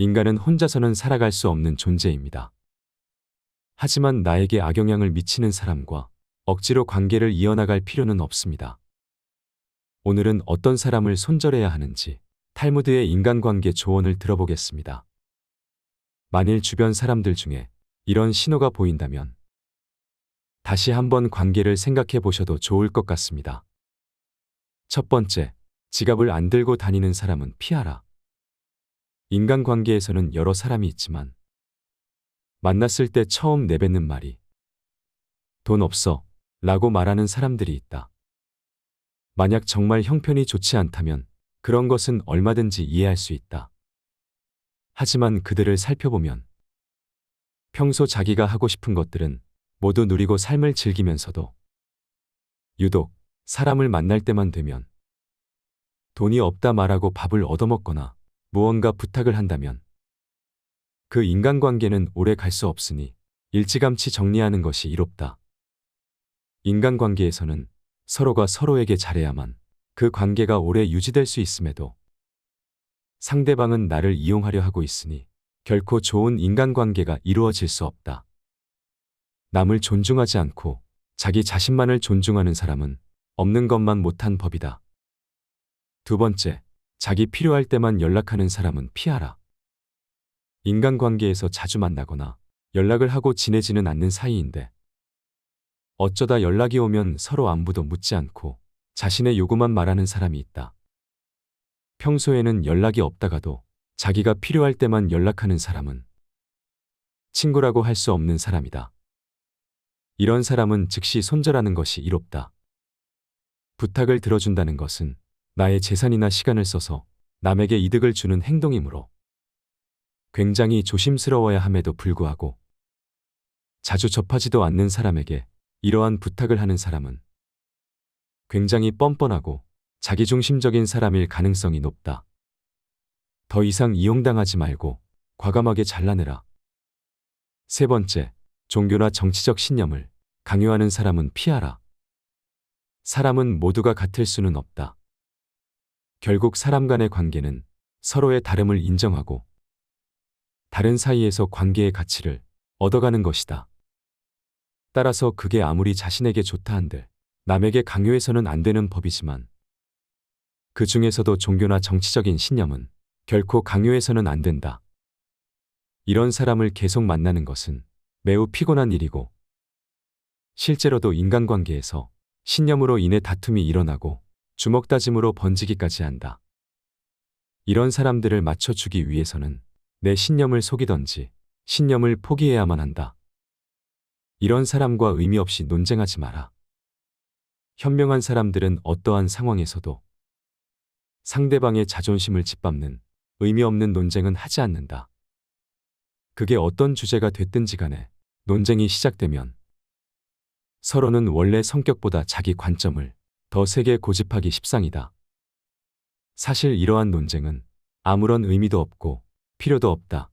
인간은 혼자서는 살아갈 수 없는 존재입니다. 하지만 나에게 악영향을 미치는 사람과 억지로 관계를 이어나갈 필요는 없습니다. 오늘은 어떤 사람을 손절해야 하는지 탈무드의 인간관계 조언을 들어보겠습니다. 만일 주변 사람들 중에 이런 신호가 보인다면 다시 한번 관계를 생각해 보셔도 좋을 것 같습니다. 첫 번째, 지갑을 안 들고 다니는 사람은 피하라. 인간관계에서는 여러 사람이 있지만 만났을 때 처음 내뱉는 말이 돈 없어 라고 말하는 사람들이 있다. 만약 정말 형편이 좋지 않다면 그런 것은 얼마든지 이해할 수 있다. 하지만 그들을 살펴보면 평소 자기가 하고 싶은 것들은 모두 누리고 삶을 즐기면서도 유독 사람을 만날 때만 되면 돈이 없다 말하고 밥을 얻어먹거나 무언가 부탁을 한다면 그 인간관계는 오래 갈 수 없으니 일찌감치 정리하는 것이 이롭다. 인간관계에서는 서로가 서로에게 잘해야만 그 관계가 오래 유지될 수 있음에도 상대방은 나를 이용하려 하고 있으니 결코 좋은 인간관계가 이루어질 수 없다. 남을 존중하지 않고 자기 자신만을 존중하는 사람은 없는 것만 못한 법이다. 두 번째, 자기 필요할 때만 연락하는 사람은 피하라. 인간관계에서 자주 만나거나 연락을 하고 지내지는 않는 사이인데 어쩌다 연락이 오면 서로 안부도 묻지 않고 자신의 요구만 말하는 사람이 있다. 평소에는 연락이 없다가도 자기가 필요할 때만 연락하는 사람은 친구라고 할 수 없는 사람이다. 이런 사람은 즉시 손절하는 것이 이롭다. 부탁을 들어준다는 것은 나의 재산이나 시간을 써서 남에게 이득을 주는 행동이므로 굉장히 조심스러워야 함에도 불구하고 자주 접하지도 않는 사람에게 이러한 부탁을 하는 사람은 굉장히 뻔뻔하고 자기중심적인 사람일 가능성이 높다. 더 이상 이용당하지 말고 과감하게 잘라내라. 세 번째, 종교나 정치적 신념을 강요하는 사람은 피하라. 사람은 모두가 같을 수는 없다. 결국 사람 간의 관계는 서로의 다름을 인정하고 다른 사이에서 관계의 가치를 얻어가는 것이다. 따라서 그게 아무리 자신에게 좋다 한들 남에게 강요해서는 안 되는 법이지만 그 중에서도 종교나 정치적인 신념은 결코 강요해서는 안 된다. 이런 사람을 계속 만나는 것은 매우 피곤한 일이고 실제로도 인간관계에서 신념으로 인해 다툼이 일어나고 주먹다짐으로 번지기까지 한다. 이런 사람들을 맞춰주기 위해서는 내 신념을 속이던지 신념을 포기해야만 한다. 이런 사람과 의미 없이 논쟁하지 마라. 현명한 사람들은 어떠한 상황에서도 상대방의 자존심을 짓밟는 의미 없는 논쟁은 하지 않는다. 그게 어떤 주제가 됐든지 간에 논쟁이 시작되면 서로는 원래 성격보다 자기 관점을 더 세게 고집하기 십상이다. 사실 이러한 논쟁은 아무런 의미도 없고 필요도 없다.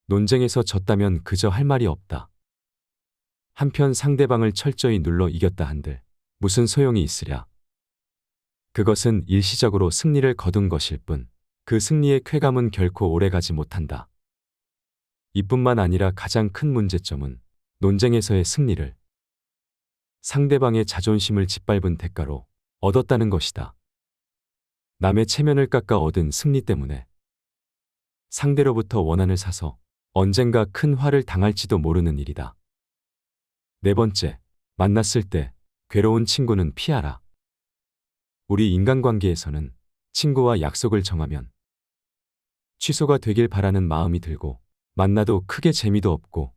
논쟁에서 졌다면 그저 할 말이 없다. 한편 상대방을 철저히 눌러 이겼다 한들 무슨 소용이 있으랴. 그것은 일시적으로 승리를 거둔 것일 뿐 그 승리의 쾌감은 결코 오래가지 못한다. 이뿐만 아니라 가장 큰 문제점은 논쟁에서의 승리를 상대방의 자존심을 짓밟은 대가로 얻었다는 것이다. 남의 체면을 깎아 얻은 승리 때문에 상대로부터 원한을 사서 언젠가 큰 화를 당할지도 모르는 일이다. 네 번째, 만났을 때 괴로운 친구는 피하라. 우리 인간관계에서는 친구와 약속을 정하면 취소가 되길 바라는 마음이 들고 만나도 크게 재미도 없고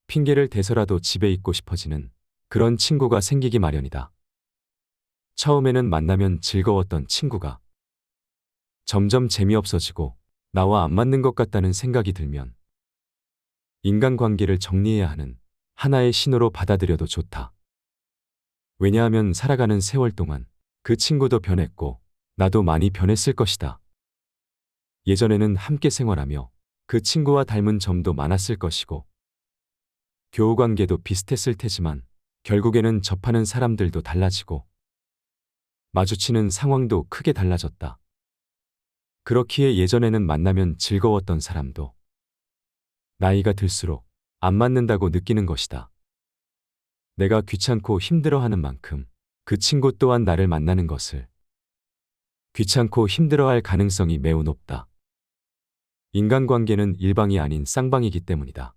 핑계를 대서라도 집에 있고 싶어지는 그런 친구가 생기기 마련이다. 처음에는 만나면 즐거웠던 친구가 점점 재미없어지고 나와 안 맞는 것 같다는 생각이 들면 인간관계를 정리해야 하는 하나의 신호로 받아들여도 좋다. 왜냐하면 살아가는 세월 동안 그 친구도 변했고 나도 많이 변했을 것이다. 예전에는 함께 생활하며 그 친구와 닮은 점도 많았을 것이고 교우관계도 비슷했을 테지만 결국에는 접하는 사람들도 달라지고 마주치는 상황도 크게 달라졌다. 그렇기에 예전에는 만나면 즐거웠던 사람도 나이가 들수록 안 맞는다고 느끼는 것이다. 내가 귀찮고 힘들어하는 만큼 그 친구 또한 나를 만나는 것을 귀찮고 힘들어할 가능성이 매우 높다. 인간관계는 일방이 아닌 쌍방이기 때문이다.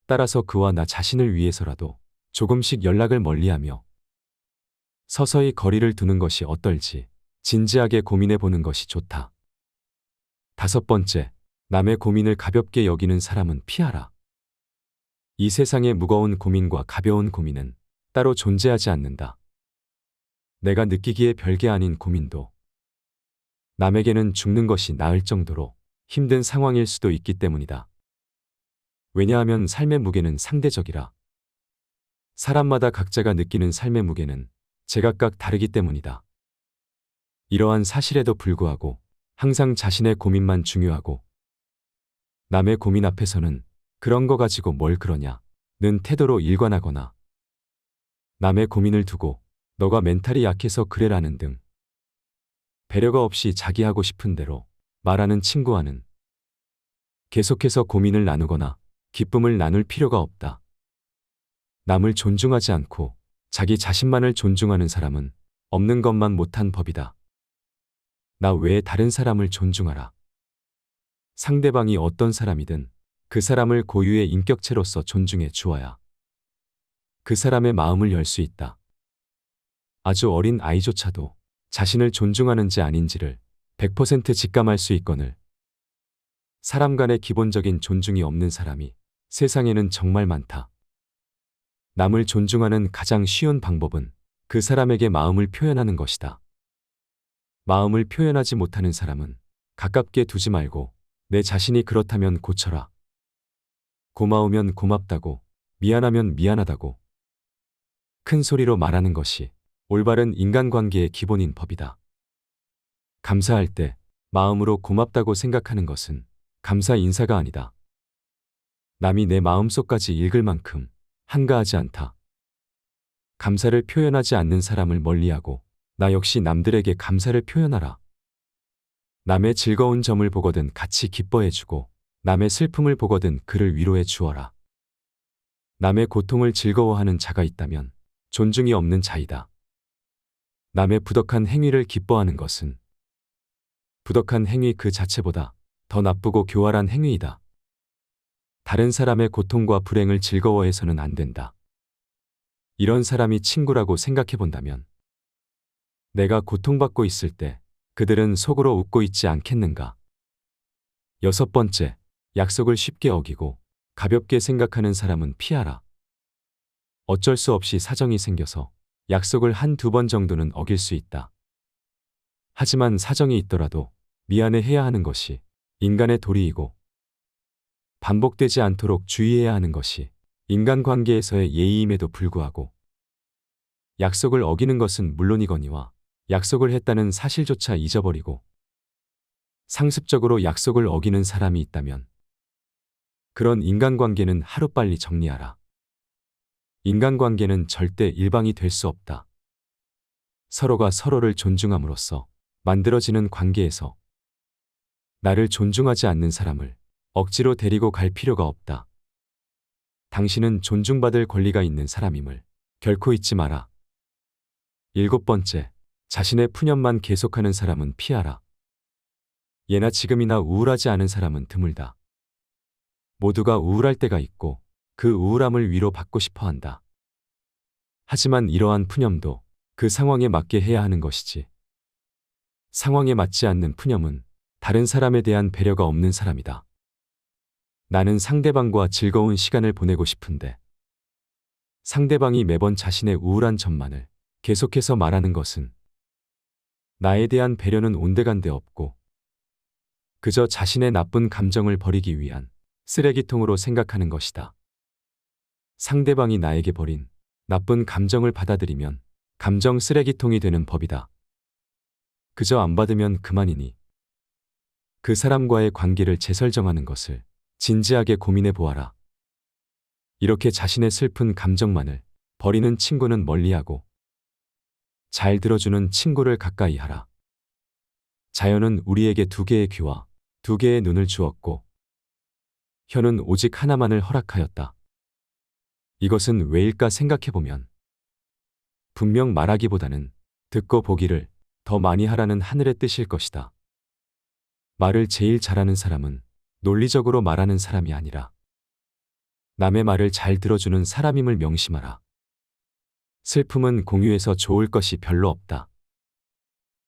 따라서 그와 나 자신을 위해서라도 조금씩 연락을 멀리하며 서서히 거리를 두는 것이 어떨지 진지하게 고민해 보는 것이 좋다. 5번째, 남의 고민을 가볍게 여기는 사람은 피하라. 이 세상에 무거운 고민과 가벼운 고민은 따로 존재하지 않는다. 내가 느끼기에 별게 아닌 고민도 남에게는 죽는 것이 나을 정도로 힘든 상황일 수도 있기 때문이다. 왜냐하면 삶의 무게는 상대적이라. 사람마다 각자가 느끼는 삶의 무게는 제각각 다르기 때문이다. 이러한 사실에도 불구하고 항상 자신의 고민만 중요하고 남의 고민 앞에서는 그런 거 가지고 뭘 그러냐는 태도로 일관하거나 남의 고민을 두고 너가 멘탈이 약해서 그래라는 등 배려가 없이 자기 하고 싶은 대로 말하는 친구와는 계속해서 고민을 나누거나 기쁨을 나눌 필요가 없다. 남을 존중하지 않고 자기 자신만을 존중하는 사람은 없는 것만 못한 법이다. 나 외에 다른 사람을 존중하라. 상대방이 어떤 사람이든 그 사람을 고유의 인격체로서 존중해 주어야 그 사람의 마음을 열 수 있다. 아주 어린 아이조차도 자신을 존중하는지 아닌지를 100% 직감할 수 있거늘 사람 간의 기본적인 존중이 없는 사람이 세상에는 정말 많다. 남을 존중하는 가장 쉬운 방법은 그 사람에게 마음을 표현하는 것이다. 마음을 표현하지 못하는 사람은 가깝게 두지 말고 내 자신이 그렇다면 고쳐라. 고마우면 고맙다고, 미안하면 미안하다고 큰 소리로 말하는 것이 올바른 인간관계의 기본인 법이다. 감사할 때 마음으로 고맙다고 생각하는 것은 감사 인사가 아니다. 남이 내 마음속까지 읽을 만큼 한가하지 않다. 감사를 표현하지 않는 사람을 멀리하고 나 역시 남들에게 감사를 표현하라. 남의 즐거운 점을 보거든 같이 기뻐해주고 남의 슬픔을 보거든 그를 위로해 주어라. 남의 고통을 즐거워하는 자가 있다면 존중이 없는 자이다. 남의 부덕한 행위를 기뻐하는 것은 부덕한 행위 그 자체보다 더 나쁘고 교활한 행위이다. 다른 사람의 고통과 불행을 즐거워해서는 안 된다. 이런 사람이 친구라고 생각해 본다면 내가 고통받고 있을 때 그들은 속으로 웃고 있지 않겠는가? 6번째, 약속을 쉽게 어기고 가볍게 생각하는 사람은 피하라. 어쩔 수 없이 사정이 생겨서 약속을 1~2번 정도는 어길 수 있다. 하지만 사정이 있더라도 미안해 해야 하는 것이 인간의 도리이고 반복되지 않도록 주의해야 하는 것이 인간관계에서의 예의임에도 불구하고 약속을 어기는 것은 물론이거니와 약속을 했다는 사실조차 잊어버리고 상습적으로 약속을 어기는 사람이 있다면 그런 인간관계는 하루빨리 정리하라. 인간관계는 절대 일방이 될 수 없다. 서로가 서로를 존중함으로써 만들어지는 관계에서 나를 존중하지 않는 사람을 억지로 데리고 갈 필요가 없다. 당신은 존중받을 권리가 있는 사람임을 결코 잊지 마라. 7번째, 자신의 푸념만 계속하는 사람은 피하라. 예나 지금이나 우울하지 않은 사람은 드물다. 모두가 우울할 때가 있고 그 우울함을 위로받고 싶어 한다. 하지만 이러한 푸념도 그 상황에 맞게 해야 하는 것이지. 상황에 맞지 않는 푸념은 다른 사람에 대한 배려가 없는 사람이다. 나는 상대방과 즐거운 시간을 보내고 싶은데 상대방이 매번 자신의 우울한 점만을 계속해서 말하는 것은 나에 대한 배려는 온데간데 없고 그저 자신의 나쁜 감정을 버리기 위한 쓰레기통으로 생각하는 것이다. 상대방이 나에게 버린 나쁜 감정을 받아들이면 감정 쓰레기통이 되는 법이다. 그저 안 받으면 그만이니 그 사람과의 관계를 재설정하는 것을 진지하게 고민해 보아라. 이렇게 자신의 슬픈 감정만을 버리는 친구는 멀리하고 잘 들어주는 친구를 가까이 하라. 자연은 우리에게 두 개의 귀와 두 개의 눈을 주었고 혀는 오직 하나만을 허락하였다. 이것은 왜일까 생각해보면 분명 말하기보다는 듣고 보기를 더 많이 하라는 하늘의 뜻일 것이다. 말을 제일 잘하는 사람은 논리적으로 말하는 사람이 아니라 남의 말을 잘 들어주는 사람임을 명심하라. 슬픔은 공유해서 좋을 것이 별로 없다.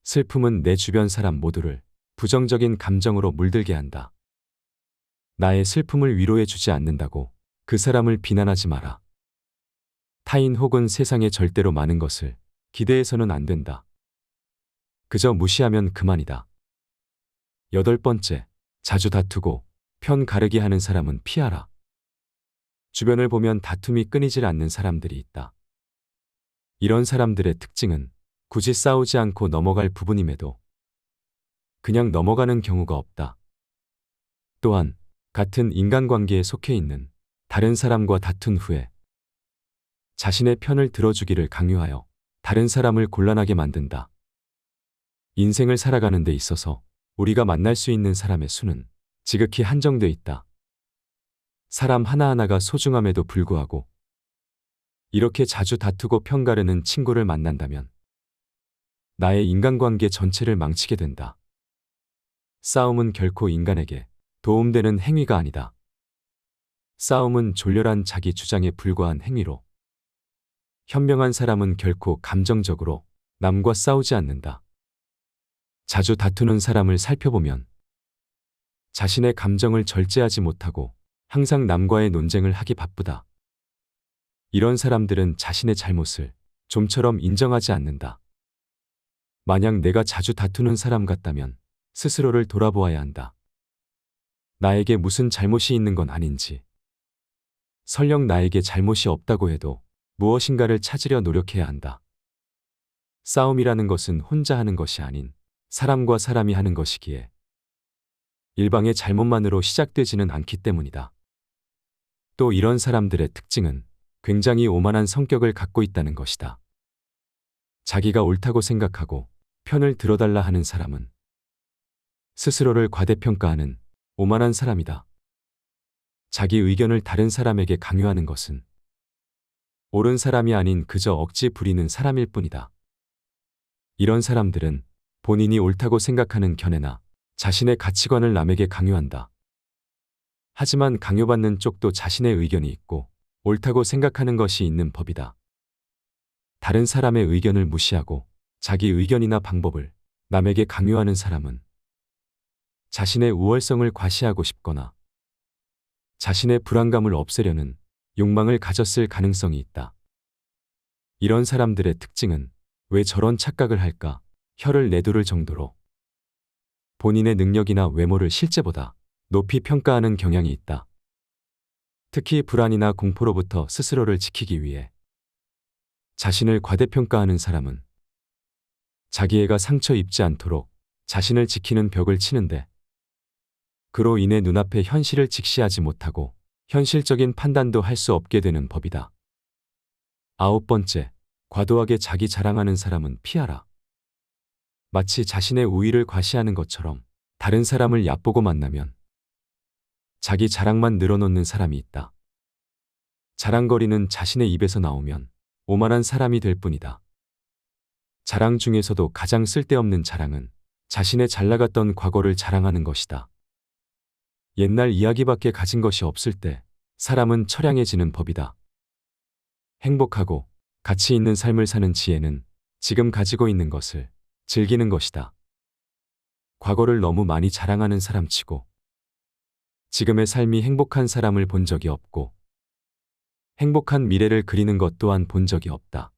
슬픔은 내 주변 사람 모두를 부정적인 감정으로 물들게 한다. 나의 슬픔을 위로해 주지 않는다고 그 사람을 비난하지 마라. 타인 혹은 세상에 절대로 많은 것을 기대해서는 안 된다. 그저 무시하면 그만이다. 8번째, 자주 다투고 편 가르기 하는 사람은 피하라. 주변을 보면 다툼이 끊이질 않는 사람들이 있다. 이런 사람들의 특징은 굳이 싸우지 않고 넘어갈 부분임에도 그냥 넘어가는 경우가 없다. 또한 같은 인간관계에 속해 있는 다른 사람과 다툰 후에 자신의 편을 들어주기를 강요하여 다른 사람을 곤란하게 만든다. 인생을 살아가는 데 있어서 우리가 만날 수 있는 사람의 수는 지극히 한정돼 있다. 사람 하나하나가 소중함에도 불구하고 이렇게 자주 다투고 편가르는 친구를 만난다면 나의 인간관계 전체를 망치게 된다. 싸움은 결코 인간에게 도움되는 행위가 아니다. 싸움은 졸렬한 자기 주장에 불과한 행위로 현명한 사람은 결코 감정적으로 남과 싸우지 않는다. 자주 다투는 사람을 살펴보면 자신의 감정을 절제하지 못하고 항상 남과의 논쟁을 하기 바쁘다. 이런 사람들은 자신의 잘못을 좀처럼 인정하지 않는다. 만약 내가 자주 다투는 사람 같다면 스스로를 돌아보아야 한다. 나에게 무슨 잘못이 있는 건 아닌지, 설령 나에게 잘못이 없다고 해도 무엇인가를 찾으려 노력해야 한다. 싸움이라는 것은 혼자 하는 것이 아닌 사람과 사람이 하는 것이기에 일방의 잘못만으로 시작되지는 않기 때문이다. 또 이런 사람들의 특징은 굉장히 오만한 성격을 갖고 있다는 것이다. 자기가 옳다고 생각하고 편을 들어달라 하는 사람은 스스로를 과대평가하는 오만한 사람이다. 자기 의견을 다른 사람에게 강요하는 것은 옳은 사람이 아닌 그저 억지 부리는 사람일 뿐이다. 이런 사람들은 본인이 옳다고 생각하는 견해나 자신의 가치관을 남에게 강요한다. 하지만 강요받는 쪽도 자신의 의견이 있고 옳다고 생각하는 것이 있는 법이다. 다른 사람의 의견을 무시하고 자기 의견이나 방법을 남에게 강요하는 사람은 자신의 우월성을 과시하고 싶거나 자신의 불안감을 없애려는 욕망을 가졌을 가능성이 있다. 이런 사람들의 특징은 왜 저런 착각을 할까 혀를 내두를 정도로 본인의 능력이나 외모를 실제보다 높이 평가하는 경향이 있다. 특히 불안이나 공포로부터 스스로를 지키기 위해 자신을 과대평가하는 사람은 자기애가 상처 입지 않도록 자신을 지키는 벽을 치는데 그로 인해 눈앞의 현실을 직시하지 못하고 현실적인 판단도 할 수 없게 되는 법이다. 9번째, 과도하게 자기 자랑하는 사람은 피하라. 마치 자신의 우위를 과시하는 것처럼 다른 사람을 얕보고 만나면 자기 자랑만 늘어놓는 사람이 있다. 자랑거리는 자신의 입에서 나오면 오만한 사람이 될 뿐이다. 자랑 중에서도 가장 쓸데없는 자랑은 자신의 잘나갔던 과거를 자랑하는 것이다. 옛날 이야기밖에 가진 것이 없을 때 사람은 처량해지는 법이다. 행복하고 가치 있는 삶을 사는 지혜는 지금 가지고 있는 것을 즐기는 것이다. 과거를 너무 많이 자랑하는 사람치고 지금의 삶이 행복한 사람을 본 적이 없고 행복한 미래를 그리는 것 또한 본 적이 없다.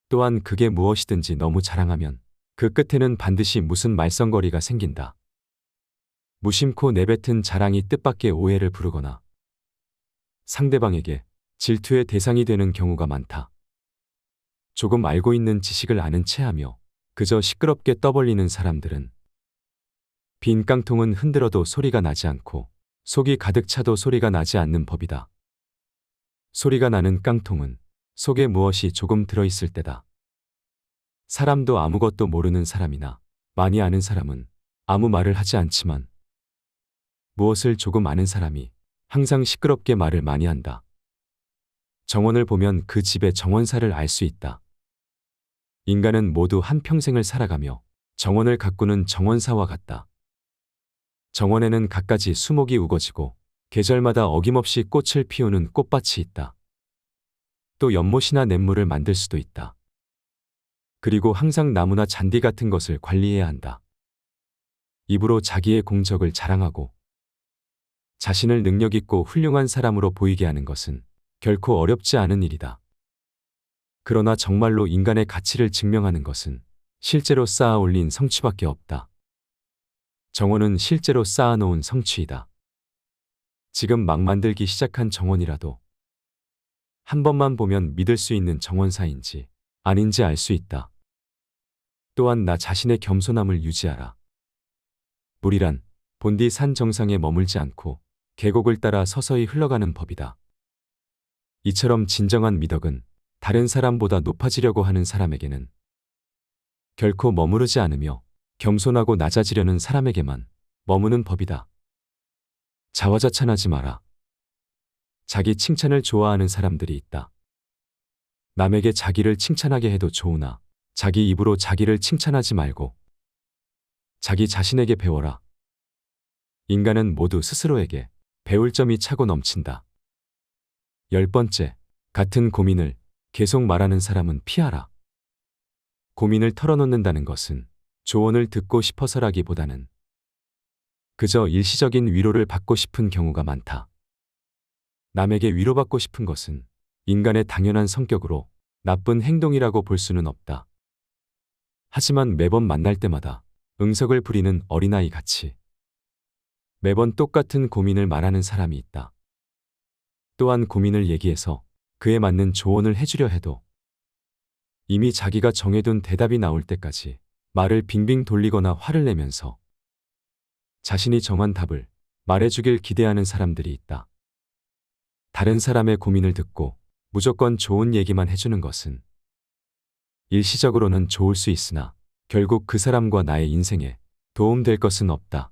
또한 그게 무엇이든지 너무 자랑하면 그 끝에는 반드시 무슨 말썽거리가 생긴다. 무심코 내뱉은 자랑이 뜻밖의 오해를 부르거나 상대방에게 질투의 대상이 되는 경우가 많다. 조금 알고 있는 지식을 아는 체하며 그저 시끄럽게 떠벌리는 사람들은 빈 깡통은 흔들어도 소리가 나지 않고 속이 가득 차도 소리가 나지 않는 법이다. 소리가 나는 깡통은 속에 무엇이 조금 들어있을 때다. 사람도 아무것도 모르는 사람이나 많이 아는 사람은 아무 말을 하지 않지만 무엇을 조금 아는 사람이 항상 시끄럽게 말을 많이 한다. 정원을 보면 그 집의 정원사를 알 수 있다. 인간은 모두 한평생을 살아가며 정원을 가꾸는 정원사와 같다. 정원에는 갖가지 수목이 우거지고 계절마다 어김없이 꽃을 피우는 꽃밭이 있다. 또 연못이나 냇물을 만들 수도 있다. 그리고 항상 나무나 잔디 같은 것을 관리해야 한다. 입으로 자기의 공적을 자랑하고 자신을 능력 있고 훌륭한 사람으로 보이게 하는 것은 결코 어렵지 않은 일이다. 그러나 정말로 인간의 가치를 증명하는 것은 실제로 쌓아 올린 성취밖에 없다. 정원은 실제로 쌓아놓은 성취이다. 지금 막 만들기 시작한 정원이라도 한 번만 보면 믿을 수 있는 정원사인지 아닌지 알 수 있다. 또한 나 자신의 겸손함을 유지하라. 물이란 본디 산 정상에 머물지 않고 계곡을 따라 서서히 흘러가는 법이다. 이처럼 진정한 미덕은 다른 사람보다 높아지려고 하는 사람에게는 결코 머무르지 않으며 겸손하고 낮아지려는 사람에게만 머무는 법이다. 자화자찬하지 마라. 자기 칭찬을 좋아하는 사람들이 있다. 남에게 자기를 칭찬하게 해도 좋으나 자기 입으로 자기를 칭찬하지 말고 자기 자신에게 배워라. 인간은 모두 스스로에게 배울 점이 차고 넘친다. 10번째, 같은 고민을 계속 말하는 사람은 피하라. 고민을 털어놓는다는 것은 조언을 듣고 싶어서라기보다는 그저 일시적인 위로를 받고 싶은 경우가 많다. 남에게 위로받고 싶은 것은 인간의 당연한 성격으로 나쁜 행동이라고 볼 수는 없다. 하지만 매번 만날 때마다 응석을 부리는 어린아이 같이 매번 똑같은 고민을 말하는 사람이 있다. 또한 고민을 얘기해서 그에 맞는 조언을 해주려 해도 이미 자기가 정해둔 대답이 나올 때까지 말을 빙빙 돌리거나 화를 내면서 자신이 정한 답을 말해주길 기대하는 사람들이 있다. 다른 사람의 고민을 듣고 무조건 좋은 얘기만 해주는 것은 일시적으로는 좋을 수 있으나 결국 그 사람과 나의 인생에 도움될 것은 없다.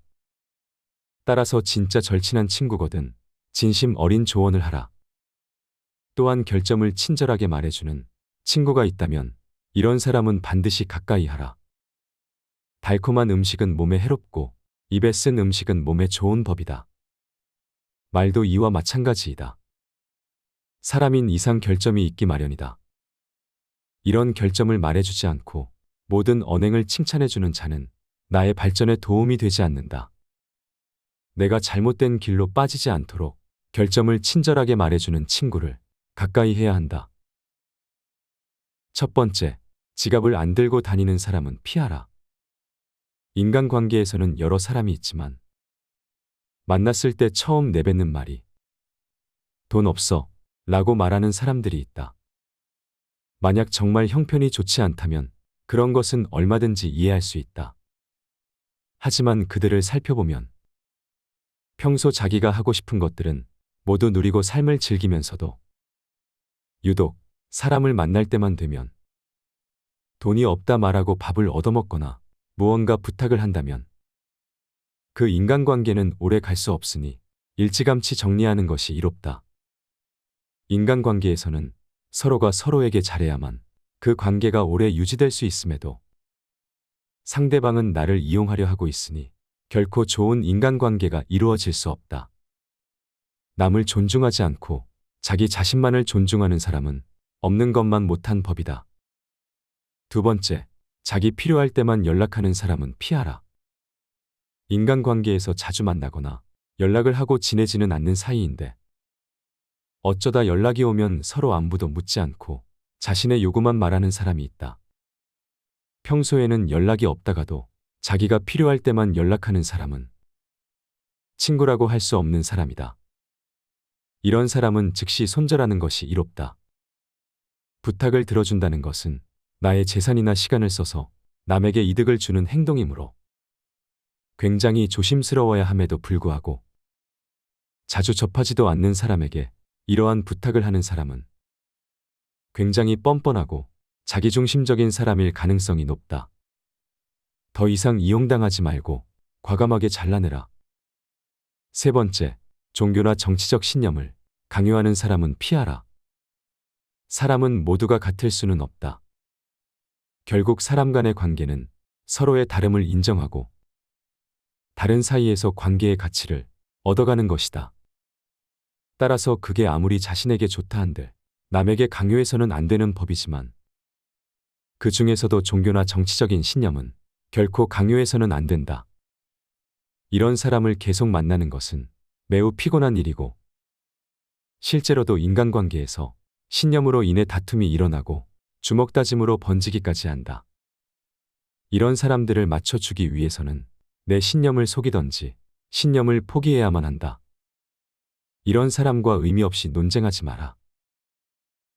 따라서 진짜 절친한 친구거든 진심 어린 조언을 하라. 또한 결점을 친절하게 말해주는 친구가 있다면 이런 사람은 반드시 가까이 하라. 달콤한 음식은 몸에 해롭고 입에 쓴 음식은 몸에 좋은 법이다. 말도 이와 마찬가지이다. 사람인 이상 결점이 있기 마련이다. 이런 결점을 말해주지 않고 모든 언행을 칭찬해주는 자는 나의 발전에 도움이 되지 않는다. 내가 잘못된 길로 빠지지 않도록 결점을 친절하게 말해주는 친구를 가까이 해야 한다. 첫 번째, 지갑을 안 들고 다니는 사람은 피하라. 인간관계에서는 여러 사람이 있지만 만났을 때 처음 내뱉는 말이 돈 없어 라고 말하는 사람들이 있다. 만약 정말 형편이 좋지 않다면 그런 것은 얼마든지 이해할 수 있다. 하지만 그들을 살펴보면 평소 자기가 하고 싶은 것들은 모두 누리고 삶을 즐기면서도 유독 사람을 만날 때만 되면 돈이 없다 말하고 밥을 얻어먹거나 무언가 부탁을 한다면 그 인간관계는 오래 갈 수 없으니 일찌감치 정리하는 것이 이롭다. 인간관계에서는 서로가 서로에게 잘해야만 그 관계가 오래 유지될 수 있음에도 상대방은 나를 이용하려 하고 있으니 결코 좋은 인간관계가 이루어질 수 없다. 남을 존중하지 않고 자기 자신만을 존중하는 사람은 없는 것만 못한 법이다. 두 번째, 자기 필요할 때만 연락하는 사람은 피하라. 인간관계에서 자주 만나거나 연락을 하고 지내지는 않는 사이인데 어쩌다 연락이 오면 서로 안부도 묻지 않고 자신의 요구만 말하는 사람이 있다. 평소에는 연락이 없다가도 자기가 필요할 때만 연락하는 사람은 친구라고 할 수 없는 사람이다. 이런 사람은 즉시 손절하는 것이 이롭다. 부탁을 들어준다는 것은 나의 재산이나 시간을 써서 남에게 이득을 주는 행동이므로 굉장히 조심스러워야 함에도 불구하고 자주 접하지도 않는 사람에게 이러한 부탁을 하는 사람은 굉장히 뻔뻔하고 자기중심적인 사람일 가능성이 높다. 더 이상 이용당하지 말고 과감하게 잘라내라. 세 번째, 종교나 정치적 신념을 강요하는 사람은 피하라. 사람은 모두가 같을 수는 없다. 결국 사람 간의 관계는 서로의 다름을 인정하고 다른 사이에서 관계의 가치를 얻어가는 것이다. 따라서 그게 아무리 자신에게 좋다 한들 남에게 강요해서는 안 되는 법이지만 그 중에서도 종교나 정치적인 신념은 결코 강요해서는 안 된다. 이런 사람을 계속 만나는 것은 매우 피곤한 일이고 실제로도 인간관계에서 신념으로 인해 다툼이 일어나고 주먹다짐으로 번지기까지 한다. 이런 사람들을 맞춰주기 위해서는 내 신념을 속이던지 신념을 포기해야만 한다. 이런 사람과 의미 없이 논쟁하지 마라.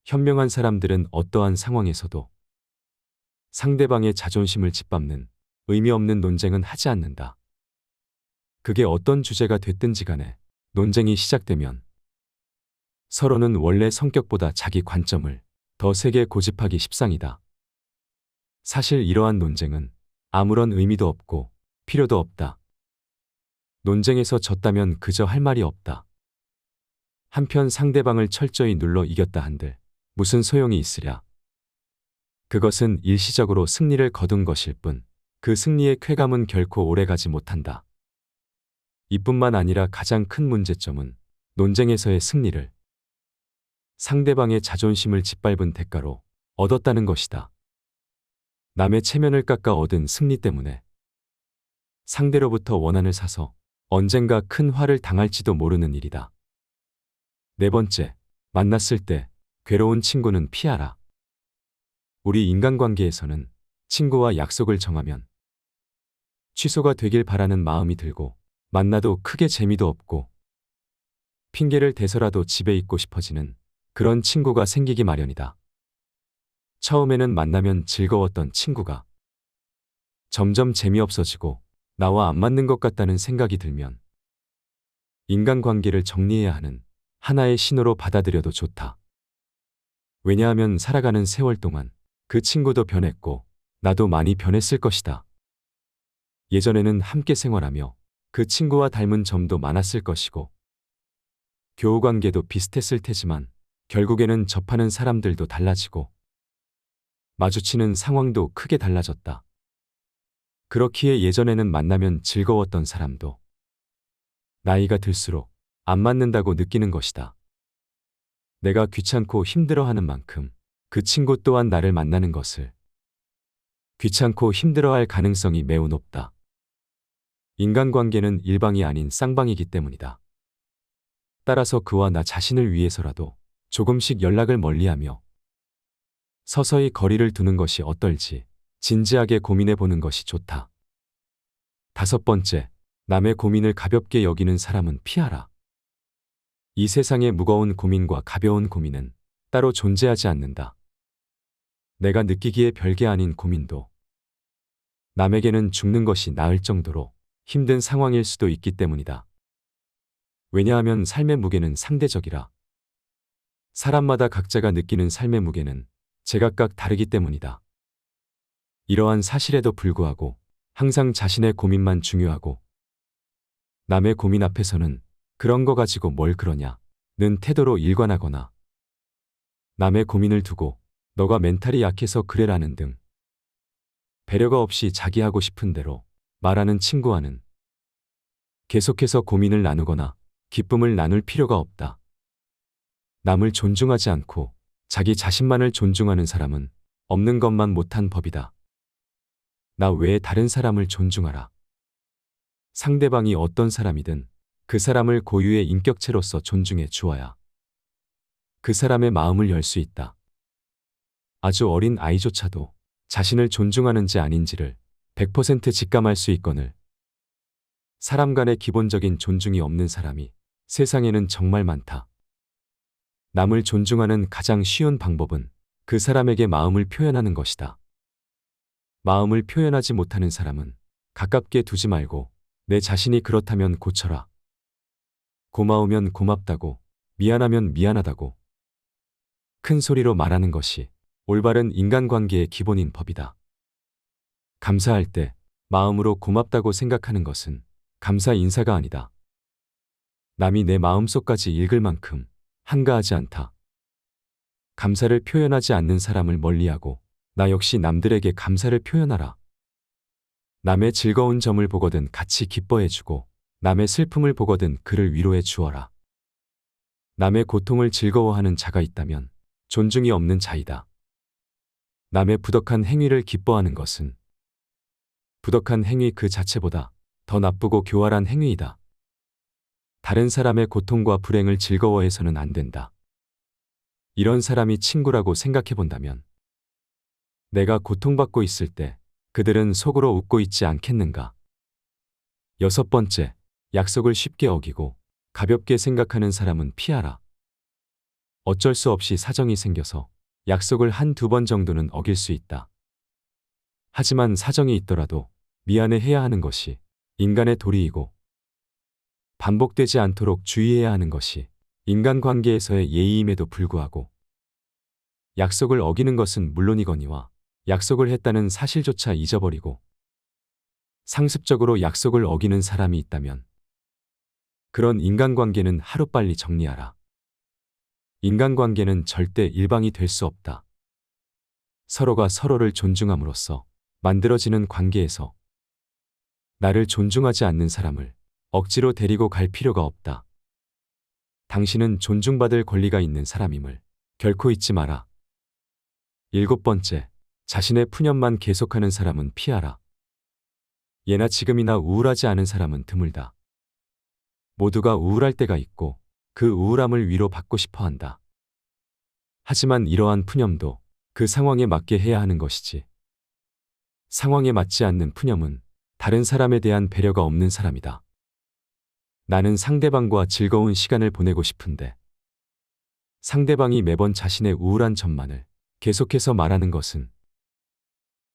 현명한 사람들은 어떠한 상황에서도 상대방의 자존심을 짓밟는 의미 없는 논쟁은 하지 않는다. 그게 어떤 주제가 됐든지 간에 논쟁이 시작되면 서로는 원래 성격보다 자기 관점을 더 세게 고집하기 십상이다. 사실 이러한 논쟁은 아무런 의미도 없고 필요도 없다. 논쟁에서 졌다면 그저 할 말이 없다. 한편 상대방을 철저히 눌러 이겼다 한들 무슨 소용이 있으랴. 그것은 일시적으로 승리를 거둔 것일 뿐 그 승리의 쾌감은 결코 오래가지 못한다. 이뿐만 아니라 가장 큰 문제점은 논쟁에서의 승리를 상대방의 자존심을 짓밟은 대가로 얻었다는 것이다. 남의 체면을 깎아 얻은 승리 때문에 상대로부터 원한을 사서 언젠가 큰 화를 당할지도 모르는 일이다. 네 번째, 만났을 때 괴로운 친구는 피하라. 우리 인간관계에서는 친구와 약속을 정하면 취소가 되길 바라는 마음이 들고 만나도 크게 재미도 없고 핑계를 대서라도 집에 있고 싶어지는 그런 친구가 생기기 마련이다. 처음에는 만나면 즐거웠던 친구가 점점 재미없어지고 나와 안 맞는 것 같다는 생각이 들면 인간관계를 정리해야 하는 하나의 신호로 받아들여도 좋다. 왜냐하면 살아가는 세월 동안 그 친구도 변했고 나도 많이 변했을 것이다. 예전에는 함께 생활하며 그 친구와 닮은 점도 많았을 것이고 교우관계도 비슷했을 테지만 결국에는 접하는 사람들도 달라지고 마주치는 상황도 크게 달라졌다. 그렇기에 예전에는 만나면 즐거웠던 사람도 나이가 들수록 안 맞는다고 느끼는 것이다. 내가 귀찮고 힘들어하는 만큼 그 친구 또한 나를 만나는 것을 귀찮고 힘들어할 가능성이 매우 높다. 인간관계는 일방이 아닌 쌍방이기 때문이다. 따라서 그와 나 자신을 위해서라도 조금씩 연락을 멀리하며 서서히 거리를 두는 것이 어떨지 진지하게 고민해 보는 것이 좋다. 다섯 번째, 남의 고민을 가볍게 여기는 사람은 피하라. 이 세상의 무거운 고민과 가벼운 고민은 따로 존재하지 않는다. 내가 느끼기에 별게 아닌 고민도 남에게는 죽는 것이 나을 정도로 힘든 상황일 수도 있기 때문이다. 왜냐하면 삶의 무게는 상대적이라. 사람마다 각자가 느끼는 삶의 무게는 제각각 다르기 때문이다. 이러한 사실에도 불구하고 항상 자신의 고민만 중요하고 남의 고민 앞에서는 그런 거 가지고 뭘 그러냐 는 태도로 일관하거나 남의 고민을 두고 너가 멘탈이 약해서 그래라는 등 배려가 없이 자기 하고 싶은 대로 말하는 친구와는 계속해서 고민을 나누거나 기쁨을 나눌 필요가 없다. 남을 존중하지 않고 자기 자신만을 존중하는 사람은 없는 것만 못한 법이다. 나 외에 다른 사람을 존중하라. 상대방이 어떤 사람이든 그 사람을 고유의 인격체로서 존중해 주어야 그 사람의 마음을 열 수 있다. 아주 어린 아이조차도 자신을 존중하는지 아닌지를 100% 직감할 수 있거늘 사람 간의 기본적인 존중이 없는 사람이 세상에는 정말 많다. 남을 존중하는 가장 쉬운 방법은 그 사람에게 마음을 표현하는 것이다. 마음을 표현하지 못하는 사람은 가깝게 두지 말고 내 자신이 그렇다면 고쳐라. 고마우면 고맙다고, 미안하면 미안하다고 큰 소리로 말하는 것이 올바른 인간관계의 기본인 법이다. 감사할 때 마음으로 고맙다고 생각하는 것은 감사 인사가 아니다. 남이 내 마음속까지 읽을 만큼 한가하지 않다. 감사를 표현하지 않는 사람을 멀리하고 나 역시 남들에게 감사를 표현하라. 남의 즐거운 점을 보거든 같이 기뻐해주고 남의 슬픔을 보거든 그를 위로해 주어라. 남의 고통을 즐거워하는 자가 있다면 존중이 없는 자이다. 남의 부덕한 행위를 기뻐하는 것은 부덕한 행위 그 자체보다 더 나쁘고 교활한 행위이다. 다른 사람의 고통과 불행을 즐거워해서는 안 된다. 이런 사람이 친구라고 생각해 본다면 내가 고통받고 있을 때 그들은 속으로 웃고 있지 않겠는가? 6번째, 약속을 쉽게 어기고 가볍게 생각하는 사람은 피하라. 어쩔 수 없이 사정이 생겨서 약속을 한두 번 정도는 어길 수 있다. 하지만 사정이 있더라도 미안해 해야 하는 것이 인간의 도리이고 반복되지 않도록 주의해야 하는 것이 인간관계에서의 예의임에도 불구하고 약속을 어기는 것은 물론이거니와 약속을 했다는 사실조차 잊어버리고 상습적으로 약속을 어기는 사람이 있다면 그런 인간관계는 하루빨리 정리하라. 인간관계는 절대 일방이 될 수 없다. 서로가 서로를 존중함으로써 만들어지는 관계에서 나를 존중하지 않는 사람을 억지로 데리고 갈 필요가 없다. 당신은 존중받을 권리가 있는 사람임을 결코 잊지 마라. 7번째, 자신의 푸념만 계속하는 사람은 피하라. 예나 지금이나 우울하지 않은 사람은 드물다. 모두가 우울할 때가 있고 그 우울함을 위로받고 싶어 한다. 하지만 이러한 푸념도 그 상황에 맞게 해야 하는 것이지. 상황에 맞지 않는 푸념은 다른 사람에 대한 배려가 없는 사람이다. 나는 상대방과 즐거운 시간을 보내고 싶은데 상대방이 매번 자신의 우울한 점만을 계속해서 말하는 것은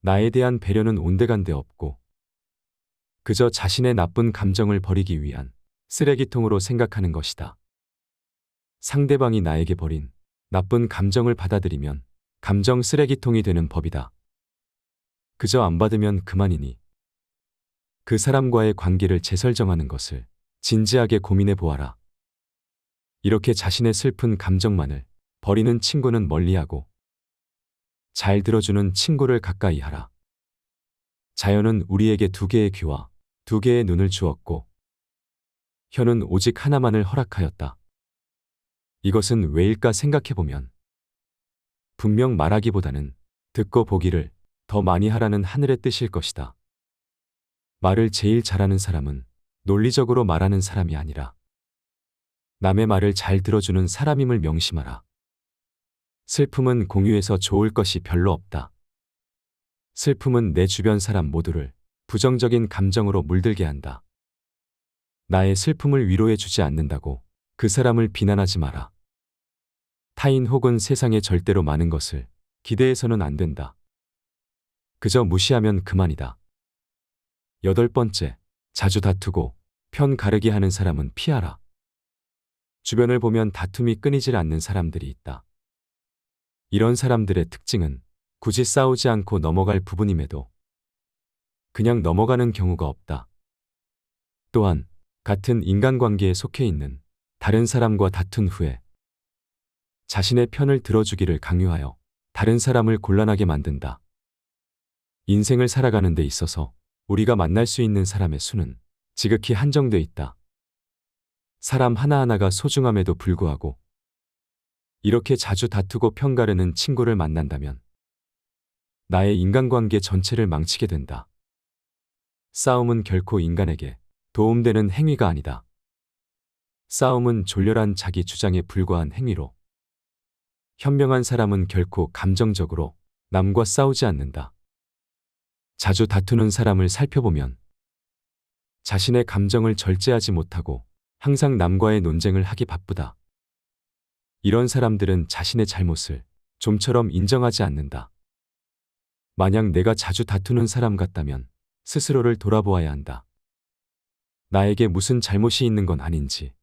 나에 대한 배려는 온데간데 없고 그저 자신의 나쁜 감정을 버리기 위한 쓰레기통으로 생각하는 것이다. 상대방이 나에게 버린 나쁜 감정을 받아들이면 감정 쓰레기통이 되는 법이다. 그저 안 받으면 그만이니 그 사람과의 관계를 재설정하는 것을 진지하게 고민해 보아라. 이렇게 자신의 슬픈 감정만을 버리는 친구는 멀리하고 잘 들어주는 친구를 가까이 하라. 자연은 우리에게 2개의 귀와 2개의 눈을 주었고 혀는 오직 하나만을 허락하였다. 이것은 왜일까 생각해보면 분명 말하기보다는 듣고 보기를 더 많이 하라는 하늘의 뜻일 것이다. 말을 제일 잘하는 사람은 논리적으로 말하는 사람이 아니라 남의 말을 잘 들어주는 사람임을 명심하라. 슬픔은 공유해서 좋을 것이 별로 없다. 슬픔은 내 주변 사람 모두를 부정적인 감정으로 물들게 한다. 나의 슬픔을 위로해 주지 않는다고 그 사람을 비난하지 마라. 타인 혹은 세상에 절대로 많은 것을 기대해서는 안 된다. 그저 무시하면 그만이다. 8번째, 자주 다투고 편 가르기 하는 사람은 피하라. 주변을 보면 다툼이 끊이질 않는 사람들이 있다. 이런 사람들의 특징은 굳이 싸우지 않고 넘어갈 부분임에도 그냥 넘어가는 경우가 없다. 또한 같은 인간관계에 속해 있는 다른 사람과 다툰 후에 자신의 편을 들어주기를 강요하여 다른 사람을 곤란하게 만든다. 인생을 살아가는 데 있어서 우리가 만날 수 있는 사람의 수는 지극히 한정돼 있다. 사람 하나하나가 소중함에도 불구하고 이렇게 자주 다투고 편가르는 친구를 만난다면 나의 인간관계 전체를 망치게 된다. 싸움은 결코 인간에게 도움되는 행위가 아니다. 싸움은 졸렬한 자기 주장에 불과한 행위로 현명한 사람은 결코 감정적으로 남과 싸우지 않는다. 자주 다투는 사람을 살펴보면 자신의 감정을 절제하지 못하고 항상 남과의 논쟁을 하기 바쁘다. 이런 사람들은 자신의 잘못을 좀처럼 인정하지 않는다. 만약 내가 자주 다투는 사람 같다면 스스로를 돌아보아야 한다. 나에게 무슨 잘못이 있는 건 아닌지,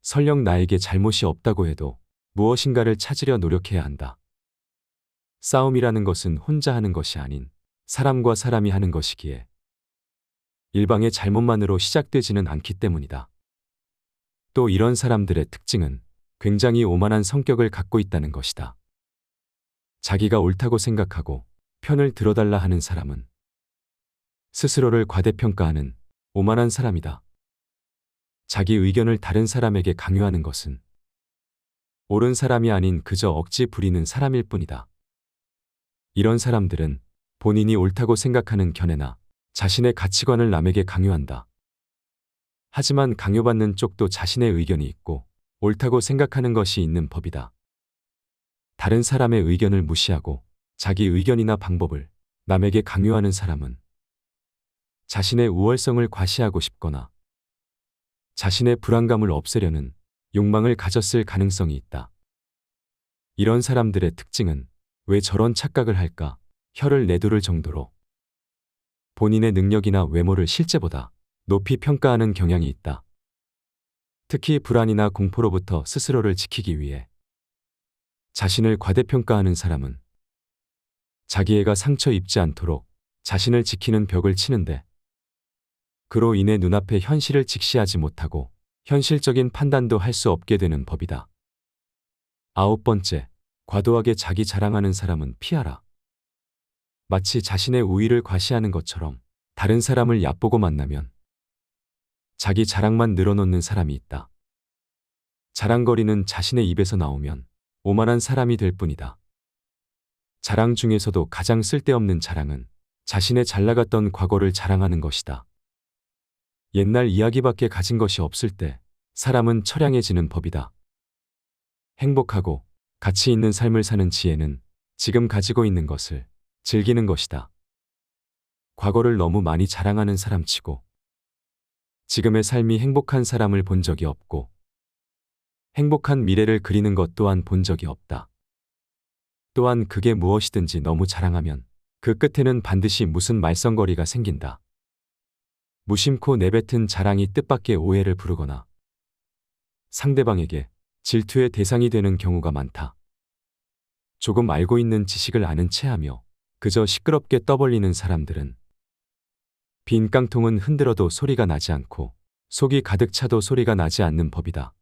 설령 나에게 잘못이 없다고 해도 무엇인가를 찾으려 노력해야 한다. 싸움이라는 것은 혼자 하는 것이 아닌 사람과 사람이 하는 것이기에 일방의 잘못만으로 시작되지는 않기 때문이다. 또 이런 사람들의 특징은 굉장히 오만한 성격을 갖고 있다는 것이다. 자기가 옳다고 생각하고 편을 들어달라 하는 사람은 스스로를 과대평가하는 오만한 사람이다. 자기 의견을 다른 사람에게 강요하는 것은 옳은 사람이 아닌 그저 억지 부리는 사람일 뿐이다. 이런 사람들은 본인이 옳다고 생각하는 견해나 자신의 가치관을 남에게 강요한다. 하지만 강요받는 쪽도 자신의 의견이 있고 옳다고 생각하는 것이 있는 법이다. 다른 사람의 의견을 무시하고 자기 의견이나 방법을 남에게 강요하는 사람은 자신의 우월성을 과시하고 싶거나 자신의 불안감을 없애려는 욕망을 가졌을 가능성이 있다. 이런 사람들의 특징은 왜 저런 착각을 할까 혀를 내두를 정도로 본인의 능력이나 외모를 실제보다 높이 평가하는 경향이 있다. 특히 불안이나 공포로부터 스스로를 지키기 위해 자신을 과대평가하는 사람은 자기애가 상처 입지 않도록 자신을 지키는 벽을 치는데 그로 인해 눈앞의 현실을 직시하지 못하고 현실적인 판단도 할 수 없게 되는 법이다. 9번째, 과도하게 자기 자랑하는 사람은 피하라. 마치 자신의 우위를 과시하는 것처럼 다른 사람을 얕보고 만나면 자기 자랑만 늘어놓는 사람이 있다. 자랑거리는 자신의 입에서 나오면 오만한 사람이 될 뿐이다. 자랑 중에서도 가장 쓸데없는 자랑은 자신의 잘나갔던 과거를 자랑하는 것이다. 옛날 이야기밖에 가진 것이 없을 때 사람은 처량해지는 법이다. 행복하고 가치 있는 삶을 사는 지혜는 지금 가지고 있는 것을 즐기는 것이다. 과거를 너무 많이 자랑하는 사람치고 지금의 삶이 행복한 사람을 본 적이 없고 행복한 미래를 그리는 것 또한 본 적이 없다. 또한 그게 무엇이든지 너무 자랑하면 그 끝에는 반드시 무슨 말썽거리가 생긴다. 무심코 내뱉은 자랑이 뜻밖의 오해를 부르거나 상대방에게 질투의 대상이 되는 경우가 많다. 조금 알고 있는 지식을 아는 체하며 그저 시끄럽게 떠벌리는 사람들은 빈 깡통은 흔들어도 소리가 나지 않고 속이 가득 차도 소리가 나지 않는 법이다.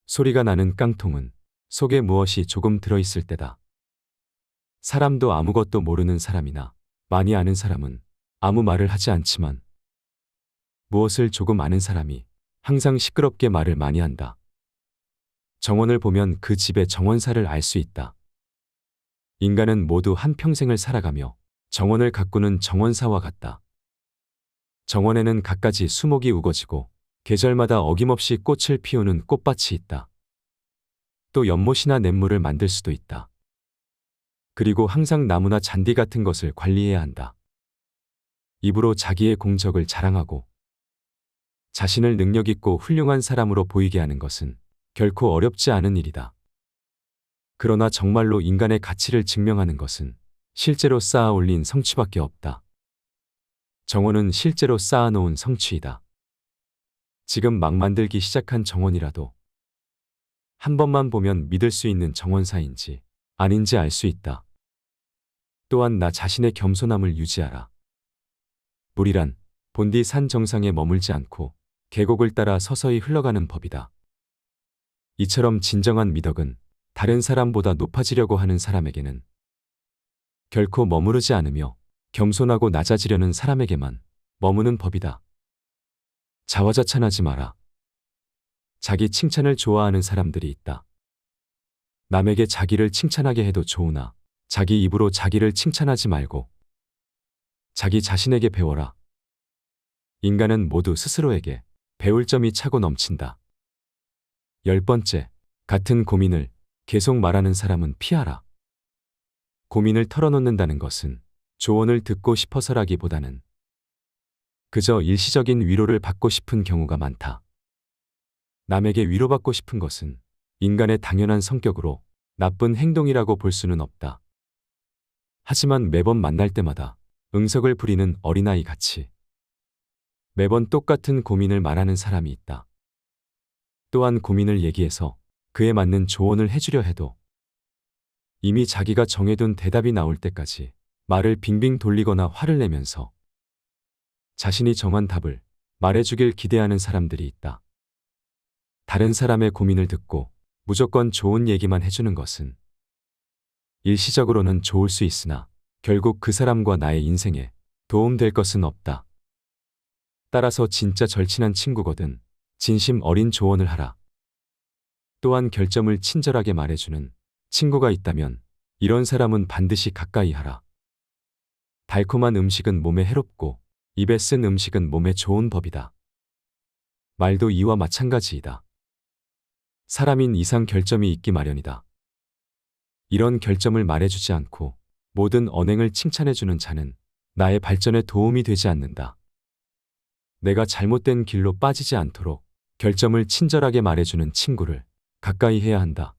소리가 나는 깡통은 속에 무엇이 조금 들어있을 때다. 사람도 아무것도 모르는 사람이나 많이 아는 사람은 아무 말을 하지 않지만 무엇을 조금 아는 사람이 항상 시끄럽게 말을 많이 한다. 정원을 보면 그 집의 정원사를 알 수 있다. 인간은 모두 한평생을 살아가며 정원을 가꾸는 정원사와 같다. 정원에는 갖가지 수목이 우거지고 계절마다 어김없이 꽃을 피우는 꽃밭이 있다. 또 연못이나 냇물을 만들 수도 있다. 그리고 항상 나무나 잔디 같은 것을 관리해야 한다. 입으로 자기의 공적을 자랑하고 자신을 능력있고 훌륭한 사람으로 보이게 하는 것은 결코 어렵지 않은 일이다. 그러나 정말로 인간의 가치를 증명하는 것은 실제로 쌓아 올린 성취밖에 없다. 정원은 실제로 쌓아놓은 성취이다. 지금 막 만들기 시작한 정원이라도 한 번만 보면 믿을 수 있는 정원사인지 아닌지 알 수 있다. 또한 나 자신의 겸손함을 유지하라. 물이란 본디 산 정상에 머물지 않고 계곡을 따라 서서히 흘러가는 법이다. 이처럼 진정한 미덕은 다른 사람보다 높아지려고 하는 사람에게는 결코 머무르지 않으며 겸손하고 낮아지려는 사람에게만 머무는 법이다. 자화자찬하지 마라. 자기 칭찬을 좋아하는 사람들이 있다. 남에게 자기를 칭찬하게 해도 좋으나 자기 입으로 자기를 칭찬하지 말고 자기 자신에게 배워라. 인간은 모두 스스로에게 배울 점이 차고 넘친다. 10번째, 같은 고민을 계속 말하는 사람은 피하라. 고민을 털어놓는다는 것은 조언을 듣고 싶어서라기보다는 그저 일시적인 위로를 받고 싶은 경우가 많다. 남에게 위로받고 싶은 것은 인간의 당연한 성격으로 나쁜 행동이라고 볼 수는 없다. 하지만 매번 만날 때마다 응석을 부리는 어린아이 같이 매번 똑같은 고민을 말하는 사람이 있다. 또한 고민을 얘기해서 그에 맞는 조언을 해주려 해도 이미 자기가 정해둔 대답이 나올 때까지 말을 빙빙 돌리거나 화를 내면서 자신이 정한 답을 말해주길 기대하는 사람들이 있다. 다른 사람의 고민을 듣고 무조건 좋은 얘기만 해주는 것은 일시적으로는 좋을 수 있으나 결국 그 사람과 나의 인생에 도움될 것은 없다. 따라서 진짜 절친한 친구거든 진심 어린 조언을 하라. 또한 결점을 친절하게 말해주는 친구가 있다면 이런 사람은 반드시 가까이 하라. 달콤한 음식은 몸에 해롭고 입에 쓴 음식은 몸에 좋은 법이다. 말도 이와 마찬가지이다. 사람인 이상 결점이 있기 마련이다. 이런 결점을 말해주지 않고 모든 언행을 칭찬해주는 자는 나의 발전에 도움이 되지 않는다. 내가 잘못된 길로 빠지지 않도록 결점을 친절하게 말해주는 친구를 가까이 해야 한다.